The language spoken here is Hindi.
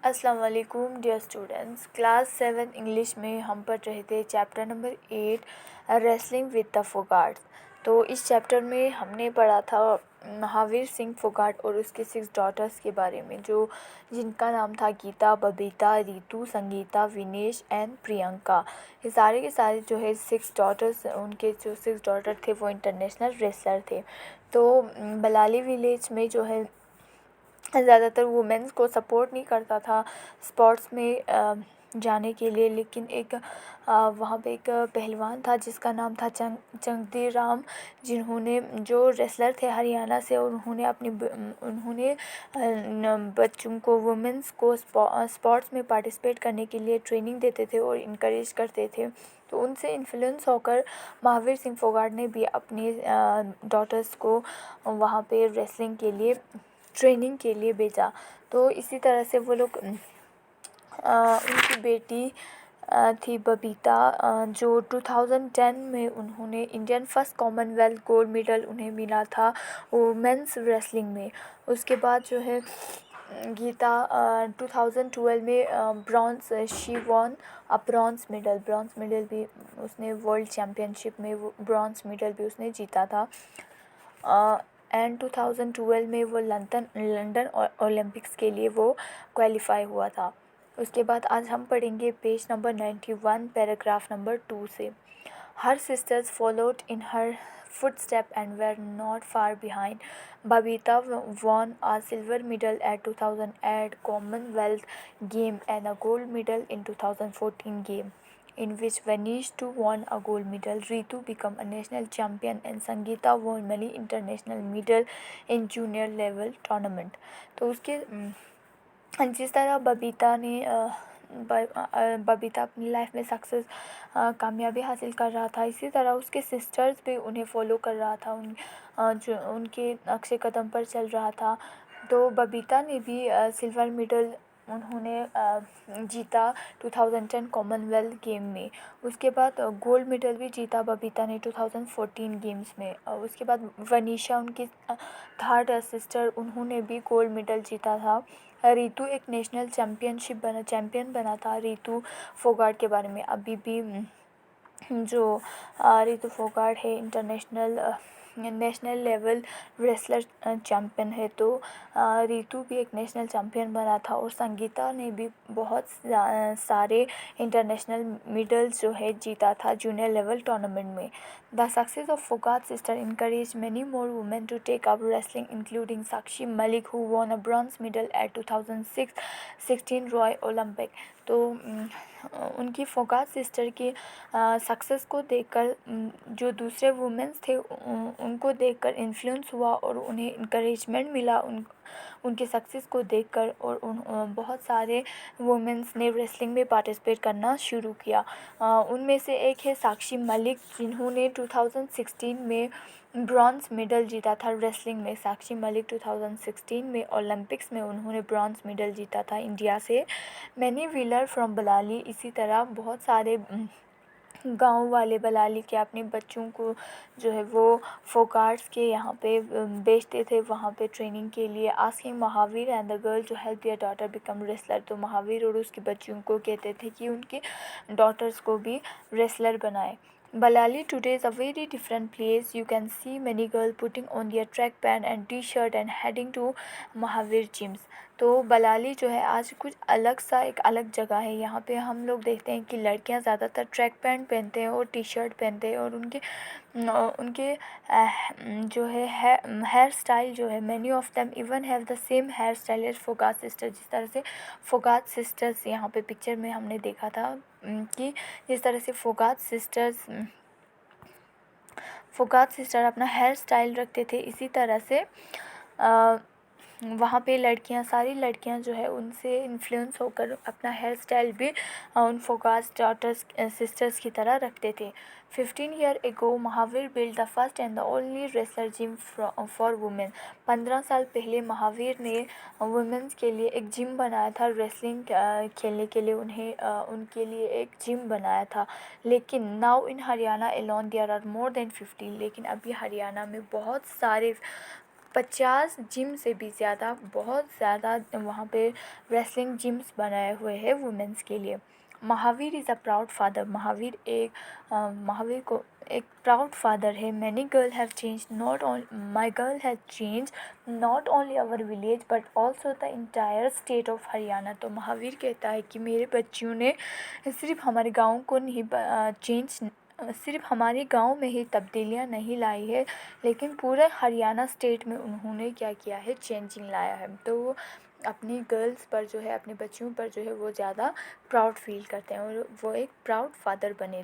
अस्सलाम वालेकुम डियर स्टूडेंट्स। क्लास 7 इंग्लिश में हम पढ़ रहे थे chapter number 8 wrestling with the Phogats. तो इस चैप्टर में हमने पढ़ा था महावीर सिंह फोगाट और उसके 6 डॉटर्स के बारे में, जो जिनका नाम था गीता, बबीता, रितु, संगीता, विनेश एंड प्रियंका। ये सारे के सारे जो है 6 डॉटर्स, उनके जो 6 डॉटर थे वो इंटरनेशनल रेसलर थे। तो बलाली विलेज में जो है ज़्यादातर वुमेंस को सपोर्ट नहीं करता था स्पोर्ट्स में जाने के लिए, लेकिन वहाँ पे एक पहलवान था जिसका नाम था चंगदी राम, जिन्होंने जो रेसलर थे हरियाणा से, और उन्होंने बच्चों को, वुमेंस को स्पोर्ट्स में पार्टिसिपेट करने के लिए ट्रेनिंग देते थे और इनकरेज करते थे। तो उनसे इन्फ्लुएंस होकर महावीर सिंह फोगाट ने भी अपनी डॉटर्स को वहाँ पे रेसलिंग के लिए ट्रेनिंग के लिए भेजा। तो इसी तरह से वो लोग उनकी बेटी थी बबीता, जो 2010 में उन्होंने Indian first Commonwealth gold medal उन्हें मिला था वुमेंस रेसलिंग में। उसके बाद जो है गीता 2012 में bronze she von bronze medal भी उसने, वर्ल्ड चैम्पियनशिप में ब्रॉन्ज मेडल भी उसने जीता था। एंड 2012 में वो लंदन ओलंपिक्स के लिए वो क्वालिफाई हुआ था। उसके बाद आज हम पढ़ेंगे पेज नंबर 91 पैराग्राफ नंबर 2 से। हर sisters followed in her footstep and were not far behind. Babita won a silver medal at 2008 Commonwealth Game and a gold medal in 2014 game, in which Vanish too won a gold medal. Ritu became a national champion and Sangeeta won many international medals in junior level tournament. तो उसके जिस तरह बबीता अपनी लाइफ में सक्सेस कामयाबी हासिल कर रहा था, इसी तरह उसके सिस्टर्स भी उन्हें फॉलो कर रहा था, जो उनके नक्शे कदम पर चल रहा था। तो बबीता ने भी सिल्वर मेडल उन्होंने जीता 2010 कॉमनवेल्थ गेम में। उसके बाद गोल्ड मेडल भी जीता बबीता ने 2014 गेम्स में। उसके बाद वनीशा, उनकी थर्ड सिस्टर, उन्होंने भी गोल्ड मेडल जीता था। रितु एक नेशनल चैम्पियन बना था। रितु फोगाट के बारे में अभी भी जो रितु फोगाट है नेशनल लेवल रेसलर चैम्पियन है। तो रितु भी एक नेशनल चैम्पियन बना था, और संगीता ने भी बहुत सारे इंटरनेशनल मेडल्स जो है जीता था जूनियर लेवल टूर्नामेंट में। The success of Phogat sister encouraged many more women to take up wrestling, including Sakshi Malik, who won a bronze medal at 2016 Roy Olympic. तो उनकी फोगाट सिस्टर की सक्सेस को देखकर जो दूसरे वुमेन्स थे उनको देखकर इन्फ्लुएंस हुआ और उन्हें इनकरेजमेंट मिला उनके सक्सेस को देखकर, और बहुत सारे वुमेन्स ने रेसलिंग में पार्टिसिपेट करना शुरू किया। उनमें से एक है साक्षी मलिक, जिन्होंने 2016 में ब्रॉन्ज मेडल जीता था रेसलिंग में। साक्षी मलिक 2016 में ओलंपिक्स में उन्होंने ब्रॉन्ज मेडल जीता था इंडिया से। मैनी व्हीलर फ्रॉम बलाली, इसी तरह बहुत सारे गांव वाले बलाली के अपने बच्चों को जो है वो फोगाट्स के यहाँ पे भेजते थे वहाँ पे ट्रेनिंग के लिए। Asking Mahavir and the girl to help their daughter become wrestler. तो महावीर और उसके बच्चों को कहते थे कि उनके डॉटर्स को भी रेसलर बनाए। Balali today is a very different place. You can see many girls putting on their track pant and t-shirt and heading to Mahavir gyms. तो बलाली जो है आज कुछ अलग सा एक अलग जगह है। यहाँ पे हम लोग देखते हैं कि लड़कियाँ ज़्यादातर ट्रैक पैंट पहनते हैं और टी शर्ट पहनते हैं, और उनके जो है हेयर स्टाइल जो है, many of them even have the same hair style as Phogat sister. जिस तरह से फोगाट सिस्टर्स यहाँ पे पिक्चर में हमने देखा था कि जिस तरह से फोगाट सिस्टर अपना हेयर स्टाइल रखते थे, इसी तरह से वहाँ पे सारी लड़कियाँ जो है उनसे इन्फ्लुएंस होकर अपना हेयर स्टाइल भी उन फोगाट डॉटर्स सिस्टर्स की तरह रखते थे। 15 years ago Mahavir built the first and the only wrestler gym for women. 15 साल पहले महावीर ने वुमेंस के लिए एक जिम बनाया था। रेसलिंग खेलने के लिए उनके लिए एक जिम बनाया था। लेकिन now in Haryana alone there are more than 50। लेकिन अभी हरियाणा में बहुत सारे 50 जिम से भी ज़्यादा, बहुत ज़्यादा वहाँ पे रेसलिंग जिम्स बनाए हुए हैं वुमेंस के लिए। Mahavir is a proud father. Mahavir को एक प्राउड फादर है। Many girl have change not on my girl has change not only our village but also the entire state of Haryana. तो महावीर कहता है कि मेरे बच्चियों ने सिर्फ हमारे गाँव को नहीं सिर्फ हमारे गांव में ही तब्दीलियां नहीं लाई है, लेकिन पूरे हरियाणा स्टेट में उन्होंने क्या किया है, चेंजिंग लाया है। तो वो अपनी गर्ल्स पर जो है, अपने बच्चियों पर जो है वो ज़्यादा प्राउड फील करते हैं और वो एक प्राउड फादर बने थे।